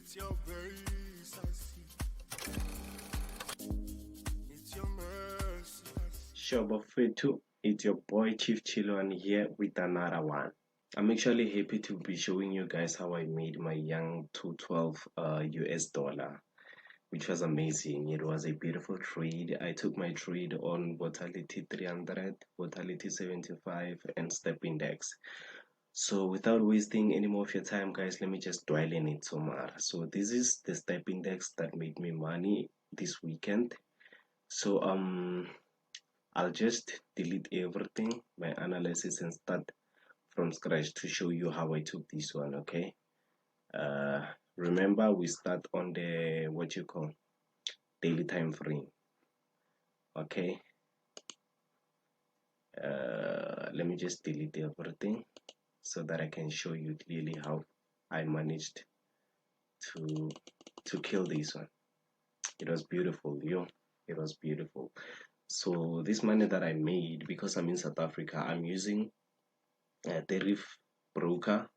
It's your grace I see. It's your mercy I see. Shoba Fetu, it's your boy Chief Chilwan here with another one. I'm actually happy to be showing you guys how I made my young 212 US dollar, which was amazing. It was a beautiful trade. I took my trade on volatility 300, volatility 75, and step index. So without wasting any more of your time, guys, let me just dwell in it some more. So this is the step index that made me money this weekend. So I'll just delete everything, my analysis, and start from scratch to show you how I took this one. Okay. Remember, we start on the what you call daily time frame. Okay. Let me just delete everything so that I can show you clearly how I managed to kill this one. It was beautiful, yo. It was beautiful. So this money that I made, because I'm in South Africa, I'm using a tariff broker,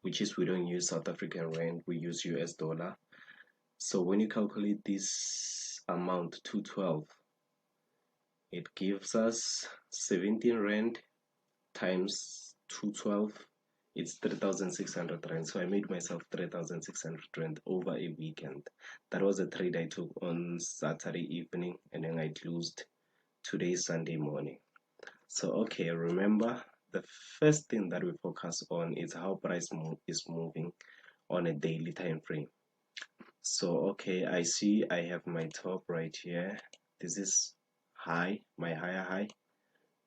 which is we don't use South African rand, we use US dollar. So when you calculate this amount 212, it gives us 17 rand times 212. It's 3,600 rand. So I made myself 3,600 rand over a weekend. That was a trade I took on Saturday evening, and then I closed today Sunday morning. So okay, remember, the first thing that we focus on is how price is moving on a daily time frame. So okay, I see I have my top right here. This is high, my higher high,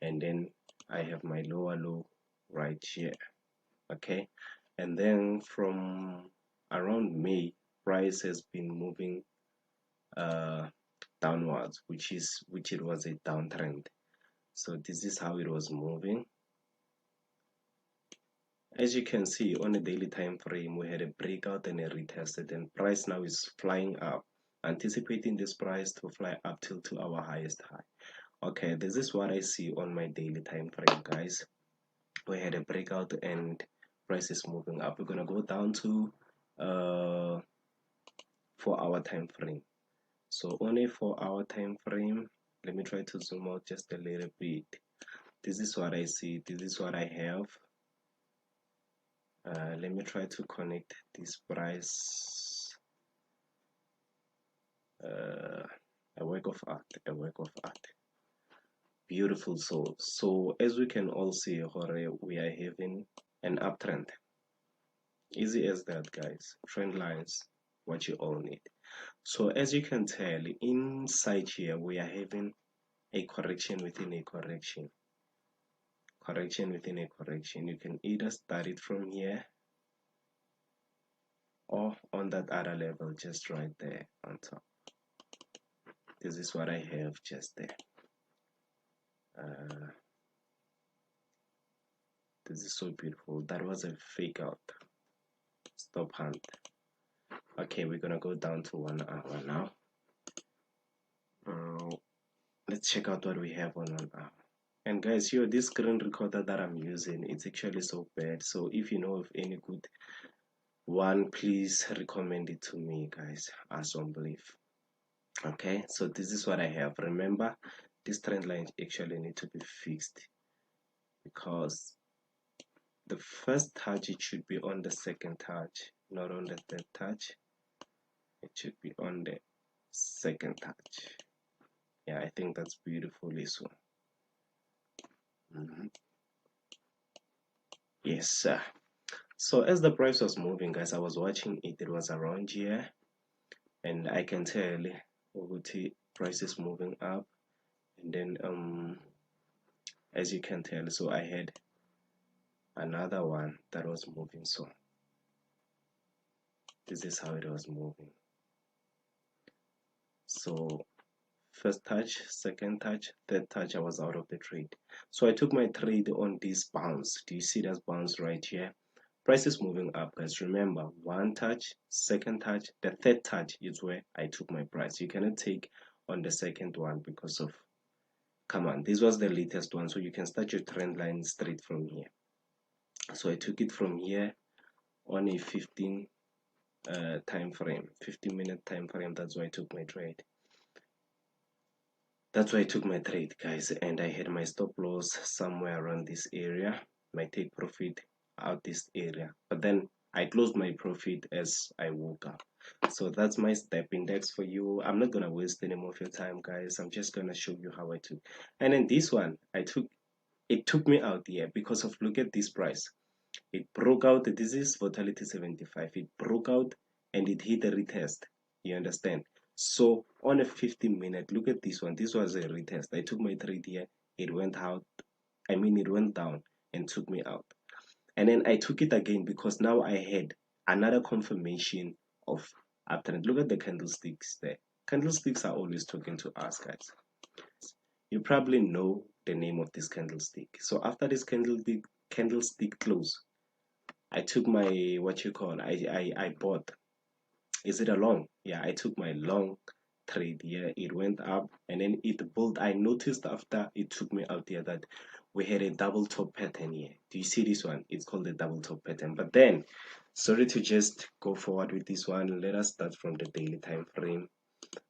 and then I have my lower low right here. Okay, and then from around May, price has been moving downwards, which it was a downtrend. So this is how it was moving. As you can see on a daily time frame, we had a breakout and a retested, and price now is flying up, anticipating this price to fly up till to our highest high. Okay, this is what I see on my daily time frame, guys. We had a breakout and price is moving up. We're gonna go down to 4-hour time frame. So on a 4-hour time frame, let me try to zoom out just a little bit. This is what I see. This is what I have. Let me try to connect this price. A work of art, a work of art. Beautiful soul. So as we can all see, we are having an uptrend. Easy as that, guys. Trend lines, what you all need. So as you can tell, inside here we are having a correction within a correction. Correction within a correction. You can either start it from here or on that other level, just right there on top. This is what I have just there. This is so beautiful. That was a fake out. Stop hunt. Okay, we're gonna go down to 1 hour now. Let's check out what we have on 1 hour. And guys, here, this screen recorder that I'm using, it's actually so bad. So if you know of any good one, please recommend it to me, guys. As on belief. Okay, so this is what I have. Remember, this trend line actually need to be fixed, because the first touch, it should be on the second touch, not on the third touch. It should be on the second touch. Yeah, I think that's beautifully so. Yes, sir. So as the price was moving, guys, I was watching it. It was around here, and I can tell the price is moving up, and then as you can tell, so I had another one that was moving. So this is how it was moving. So first touch, second touch, third touch, I was out of the trade. So I took my trade on this bounce. Do you see that bounce right here? Price is moving up, guys. Remember, one touch, second touch, the third touch is where I took my price. You cannot take on the second one because of, come on, this was the latest one, so you can start your trend line straight from here. So I took it from here on a 15 time frame, 15-minute time frame. That's why I took my trade. That's why I took my trade, guys, and I had my stop loss somewhere around this area, my take profit out this area, but then I closed my profit as I woke up. So that's my step index for you. I'm not gonna waste any more of your time, guys. I'm just gonna show you how I took. And then this one, it took me out here because of, look at this price. It broke out. This is volatility 75. It broke out and it hit a retest. You understand? So on a 15-minute, look at this one. This was a retest. I took my trade here. It went out. It went down and took me out. And then I took it again because now I had another confirmation of uptrend. Look at the candlesticks there. Candlesticks are always talking to us, guys. You probably know the name of this candlestick. So after this candlestick close, I took my, what you call, I bought. Is it a long? Yeah, I took my long trade here. It went up and then it built. I noticed after it took me out here that we had a double top pattern here. Do you see this one? It's called the double top pattern. But then, sorry to just go forward with this one. Let us start from the daily time frame.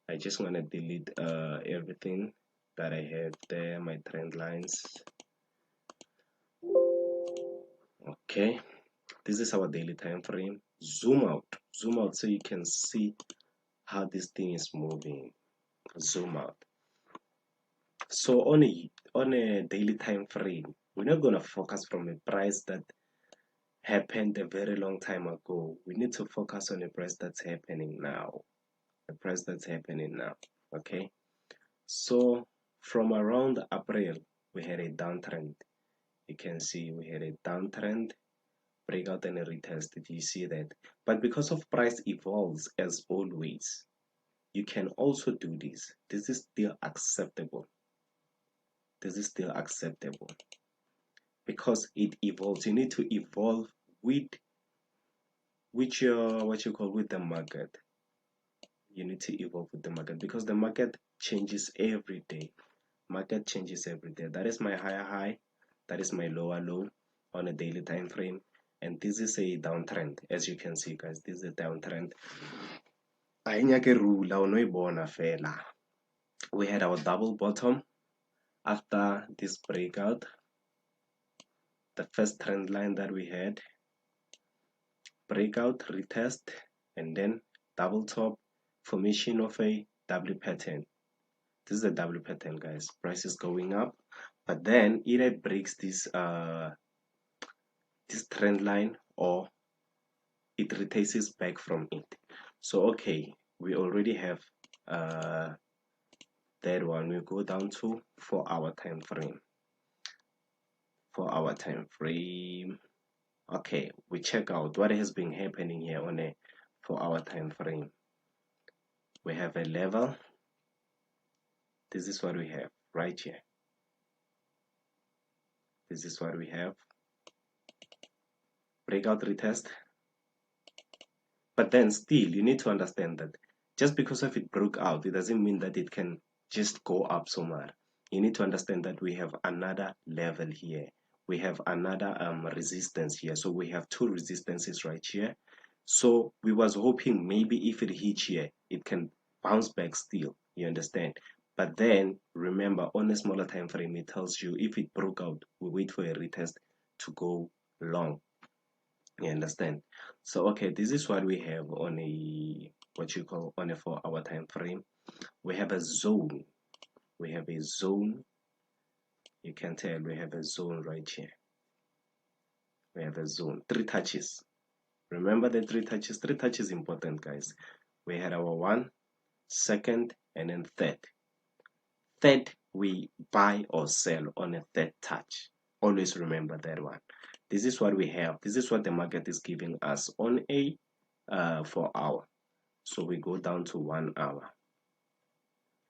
I just want to delete everything that I have there, my trend lines. Okay, this is our daily time frame. Zoom out so you can see how this thing is moving. Zoom out. So on a daily time frame, we're not going to focus from a price that happened a very long time ago. We need to focus on a price that's happening now. The price that's happening now. Okay, so from around April we had a downtrend. You can see we had a downtrend, breakout and a retest. Did you see that? But because of price evolves as always, you can also do this. This is still acceptable. This is still acceptable because it evolves. You need to evolve with your, what you call, with the market. You need to evolve with the market because the market changes every day. Market changes every day. That is my higher high, that is my lower low on a daily time frame, and this is a downtrend. As you can see, guys, this is a downtrend. We had our double bottom after this breakout. The first trend line that we had, breakout, retest, and then double top, formation of a W pattern. This is a W pattern, guys. Price is going up, but then either breaks this trend line or it retraces back from it. So okay, we already have that one. We go down to 4-hour time frame. 4-hour time frame. Okay, we check out what has been happening here on a 4-hour time frame. We have a level. This is what we have right here. This is what we have. Breakout, retest. But then still, you need to understand that just because of it broke out, it doesn't mean that it can just go up so much. You need to understand that we have another level here. We have another resistance here. So we have two resistances right here. So we was hoping maybe if it hits here, it can bounce back still. You understand? But then remember, on a smaller time frame, it tells you if it broke out, we wait for a retest to go long. You understand? So okay, this is what we have on a, what you call, on a 4-hour time frame. We have a zone. We have a zone. You can tell we have a zone right here. We have a zone. 3 touches. Remember the 3 touches? 3 touches important, guys. We had our 1, 2nd, and then 3rd. 3rd, we buy or sell on a 3rd touch. Always remember that one. This is what we have. This is what the market is giving us on a 4-hour. So we go down to 1 hour.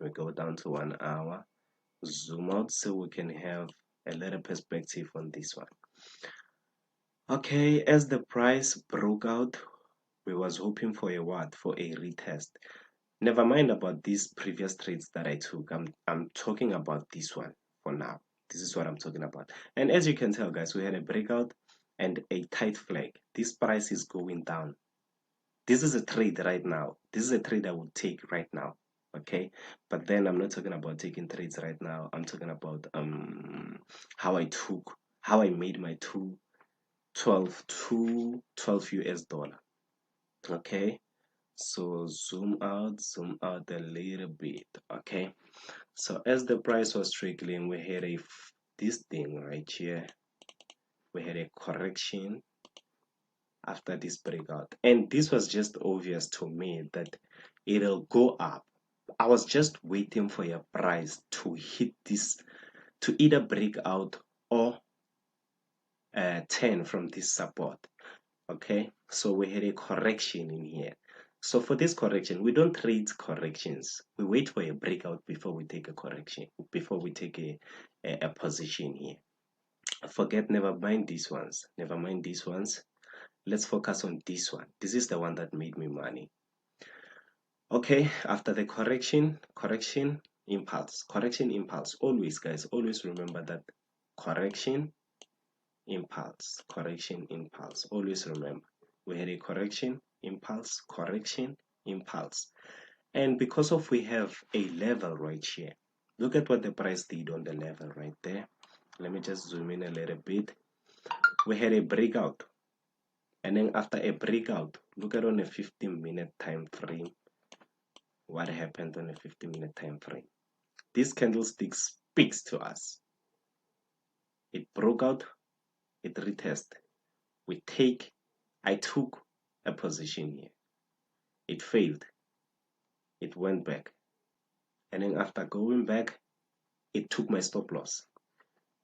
We go down to 1 hour. Zoom out so we can have a little perspective on this one. Okay, as the price broke out, we was hoping for a what? For a retest. Never mind about these previous trades that I took. I'm talking about this one for now. This is what I'm talking about. And as you can tell, guys, we had a breakout and a tight flag. This price is going down. This is a trade right now. This is a trade I would take right now. Okay, but then I'm not talking about taking trades right now. I'm talking about how I made my 12 US dollar. Okay, so zoom out a little bit. Okay, so as the price was trickling, we had this thing right here. We had a correction after this breakout, and this was just obvious to me that it'll go up. I was just waiting for a price to hit this, to either break out or turn from this support. Okay, so we had a correction in here. So for this correction, we don't trade corrections. We wait for a breakout before we take a correction, before we take a position here. Forget, never mind these ones. Never mind these ones. Let's focus on this one. This is the one that made me money. Okay, after the correction, impulse. Always, guys, always remember that correction, impulse. Always remember. We had a correction, impulse. And because of we have a level right here, look at what the price did on the level right there. Let me just zoom in a little bit. We had a breakout. And then after a breakout, look at on a 15-minute time frame. What happened on a 15-minute time frame? This candlestick speaks to us. It broke out, it retested. I took a position here. It failed. It went back. And then after going back, it took my stop loss.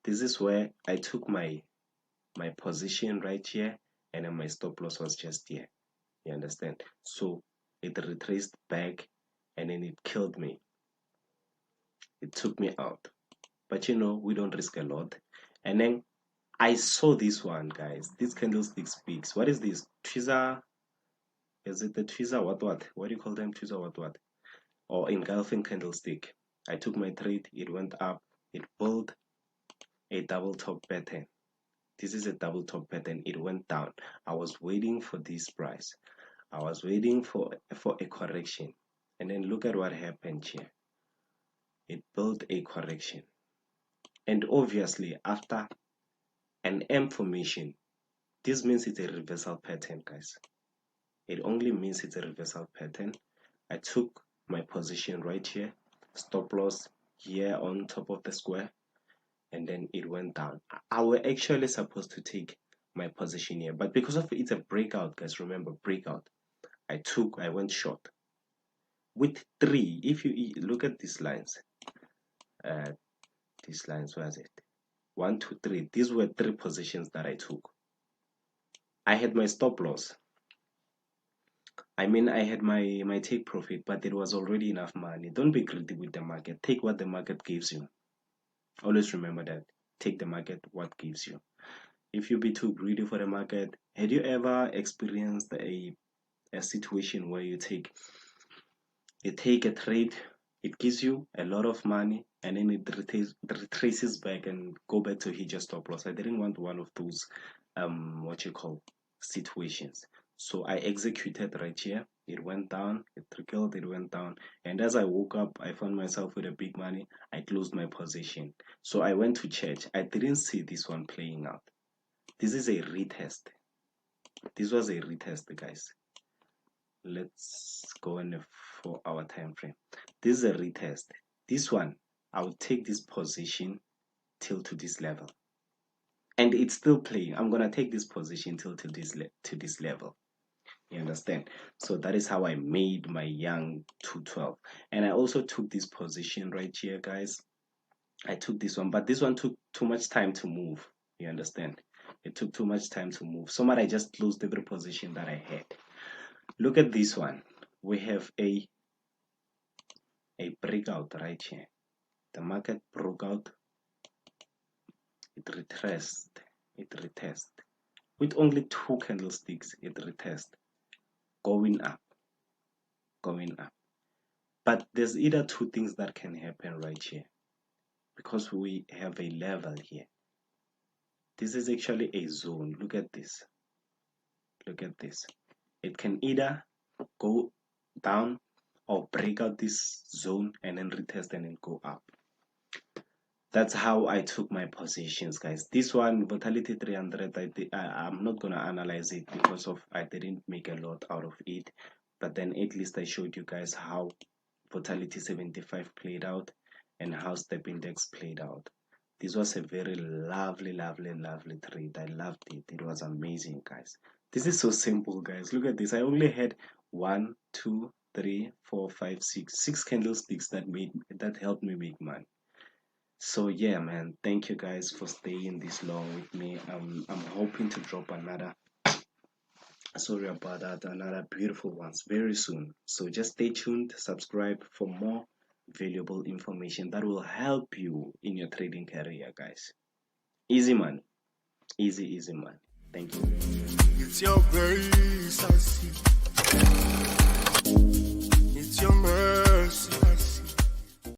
This is where I took my position right here, and then my stop loss was just here. You understand? So it retraced back, and then it killed me. It took me out. But you know, we don't risk a lot. And then I saw this one, guys. This candlestick speaks. What is this? Tweezer? Is it the tweezer? What? What do you call them? Tweezer? What? Or engulfing candlestick. I took my trade. It went up. It built a double top pattern. This is a double top pattern. It went down. I was waiting for this price. I was waiting for a correction. And then look at what happened here. It built a correction. And obviously, after an M formation, this means it's a reversal pattern, guys. It only means it's a reversal pattern. I took my position right here, stop loss here on top of the square, and then it went down. I was actually supposed to take my position here, but because of it's a breakout, guys, remember breakout, I went short with 3. If you look at these lines, where is it? 1, 2, 3. These were 3 positions that I took. I had my stop loss. I mean, I had my take profit, but it was already enough money. Don't be greedy with the market. Take what the market gives you. Always remember that. Take the market what gives you. If you be too greedy for the market, had you ever experienced a situation where you take a trade, it gives you a lot of money, and then it retraces back and go back to hit your stop loss? I didn't want one of those situations. So I executed right here. It went down, it trickled, it went down. And as I woke up, I found myself with a big money. I closed my position. So I went to church. I didn't see this one playing out. This is a retest. This was a retest, guys. Let's go in a 4-hour time frame. This is a retest. This one, I will take this position till to this level. And it's still playing. I'm gonna take this position till to this level. You understand? So that is how I made my young 212. And I also took this position right here, guys. I took this one, but this one took too much time to move. You understand? It took too much time to move. So much I just closed every position that I had. Look at this one. We have a breakout right here. The market broke out. It retraced. With only 2 candlesticks, it retraced. Going up. But there's either 2 things that can happen right here, because we have a level here. This is actually a zone. Look at this. It can either go down or break out this zone and then retest and then go up. That's how I took my positions, guys. This one, volatility 300, I'm not gonna analyze it because of I didn't make a lot out of it. But then at least I showed you guys how volatility 75 played out and how step index played out. This was a very lovely trade. I loved it. It was amazing, guys. This is so simple, guys. Look at this. I only had 1, 2, 3, 4, 5, 6 candlesticks that helped me make money. So yeah, man, thank you guys for staying this long with me. I'm hoping to drop another, sorry about that, another beautiful ones very soon. So just stay tuned, subscribe for more valuable information that will help you in your trading career, guys. Easy money, easy money. Thank you. It's your grace I see.